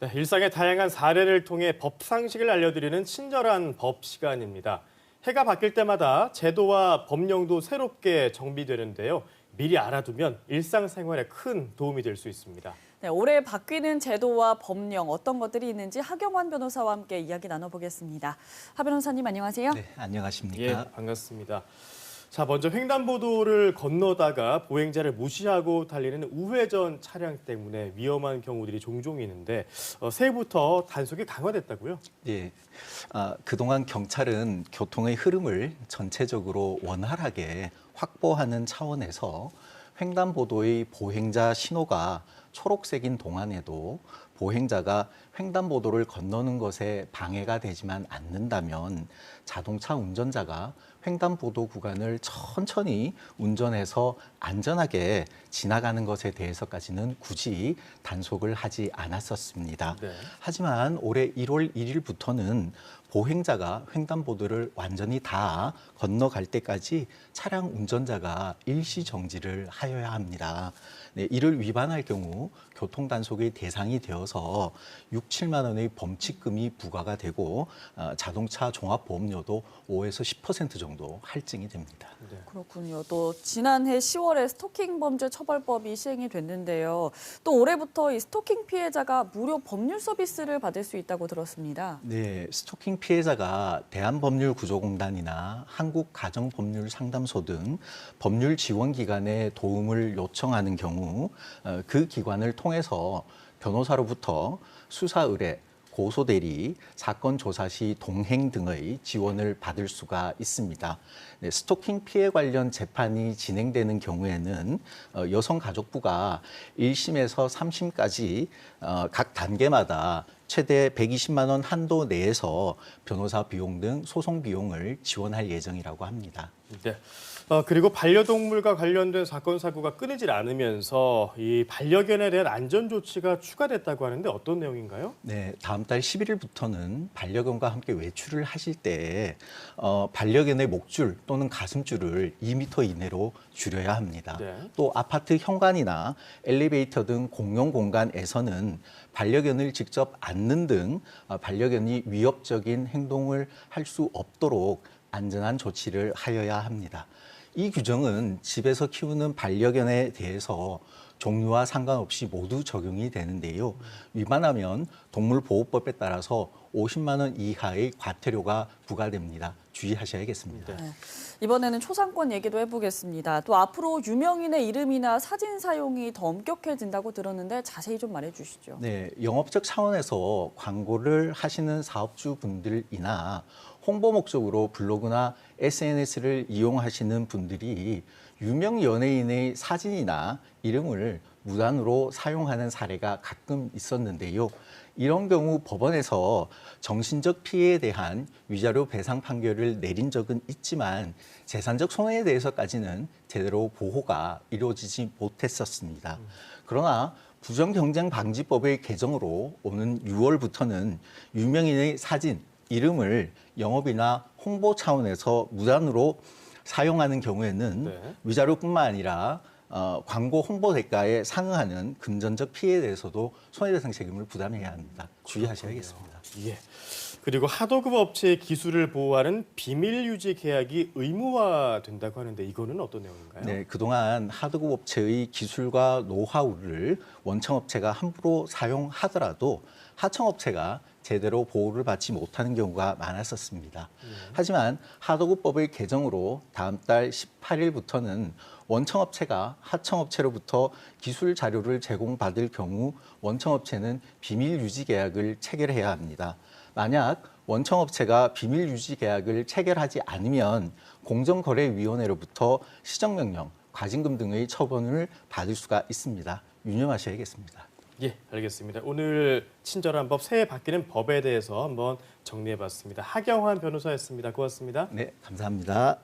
네, 일상의 다양한 사례를 통해 법 상식을 알려드리는 친절한 법 시간입니다. 해가 바뀔 때마다 제도와 법령도 새롭게 정비되는데요. 미리 알아두면 일상생활에 큰 도움이 될 수 있습니다. 네, 올해 바뀌는 제도와 법령 어떤 것들이 있는지 하경환 변호사와 함께 이야기 나눠보겠습니다. 하 변호사님 안녕하세요. 네, 안녕하십니까? 예, 반갑습니다. 자, 먼저 횡단보도를 건너다가 보행자를 무시하고 달리는 우회전 차량 때문에 위험한 경우들이 종종 있는데 새해부터 단속이 강화됐다고요? 예, 그동안 경찰은 교통의 흐름을 전체적으로 원활하게 확보하는 차원에서 횡단보도의 보행자 신호가 초록색인 동안에도 보행자가 횡단보도를 건너는 것에 방해가 되지만 않는다면 자동차 운전자가 횡단보도 구간을 천천히 운전해서 안전하게 지나가는 것에 대해서까지는 굳이 단속을 하지 않았었습니다. 네. 하지만 올해 1월 1일부터는 보행자가 횡단보도를 완전히 다 건너갈 때까지 차량 운전자가 일시 정지를 하여야 합니다. 네, 이를 위반할 경우 교통단속의 대상이 되어서 6, 7만 원의 범칙금이 부과가 되고 자동차 종합보험료도 5에서 10% 정도 할증이 됩니다. 네. 그렇군요. 또 지난해 10월에 스토킹 범죄 처벌법이 시행이 됐는데요. 또 올해부터 이 스토킹 피해자가 무료 법률 서비스를 받을 수 있다고 들었습니다. 네, 스토킹 피해자가 대한법률구조공단이나 한국가정법률상담소 등 법률 지원기관에 도움을 요청하는 경우 그 기관을 통해서 변호사로부터 수사 의뢰, 고소 대리, 사건 조사 시 동행 등의 지원을 받을 수가 있습니다. 네, 스토킹 피해 관련 재판이 진행되는 경우에는 여성가족부가 1심에서 3심까지 각 단계마다 최대 120만 원 한도 내에서 변호사 비용 등 소송 비용을 지원할 예정이라고 합니다. 네. 그리고 반려동물과 관련된 사건 사고가 끊이질 않으면서 이 반려견에 대한 안전 조치가 추가됐다고 하는데 어떤 내용인가요? 네, 다음 달 11일부터는 반려견과 함께 외출을 하실 때 반려견의 목줄 또는 가슴줄을 2m 이내로 줄여야 합니다. 네. 또 아파트 현관이나 엘리베이터 등 공용 공간에서는 반려견을 직접 안는 등 반려견이 위협적인 행동을 할 수 없도록 안전한 조치를 하여야 합니다. 이 규정은 집에서 키우는 반려견에 대해서 종류와 상관없이 모두 적용이 되는데요. 위반하면 동물보호법에 따라서 50만 원 이하의 과태료가 부과됩니다. 주의하셔야겠습니다. 네. 이번에는 초상권 얘기도 해보겠습니다. 또 앞으로 유명인의 이름이나 사진 사용이 더 엄격해진다고 들었는데 자세히 좀 말해주시죠. 네, 영업적 차원에서 광고를 하시는 사업주분들이나 홍보 목적으로 블로그나 SNS를 이용하시는 분들이 유명 연예인의 사진이나 이름을 무단으로 사용하는 사례가 가끔 있었는데요. 이런 경우 법원에서 정신적 피해에 대한 위자료 배상 판결을 내린 적은 있지만 재산적 손해에 대해서까지는 제대로 보호가 이루어지지 못했었습니다. 그러나 부정경쟁방지법의 개정으로 오는 6월부터는 유명인의 사진, 이름을 영업이나 홍보 차원에서 무단으로 사용하는 경우에는 네. 위자료뿐만 아니라 광고 홍보 대가에 상응하는 금전적 피해에 대해서도 손해배상 책임을 부담해야 합니다. 주의하셔야겠습니다. 예. 그리고 하도급 업체의 기술을 보호하는 비밀 유지 계약이 의무화된다고 하는데 이거는 어떤 내용인가요? 네, 그동안 하도급 업체의 기술과 노하우를 원청업체가 함부로 사용하더라도 하청업체가 제대로 보호를 받지 못하는 경우가 많았었습니다. 하지만 하도급법의 개정으로 다음 달 18일부터는 원청업체가 하청업체로부터 기술 자료를 제공받을 경우 원청업체는 비밀 유지 계약을 체결해야 합니다. 만약 원청업체가 비밀 유지 계약을 체결하지 않으면 공정거래위원회로부터 시정명령, 과징금 등의 처분을 받을 수가 있습니다. 유념하셔야겠습니다. 예, 알겠습니다. 오늘 친절한 법, 새해 바뀌는 법에 대해서 한번 정리해봤습니다. 하경환 변호사였습니다. 고맙습니다. 네, 감사합니다.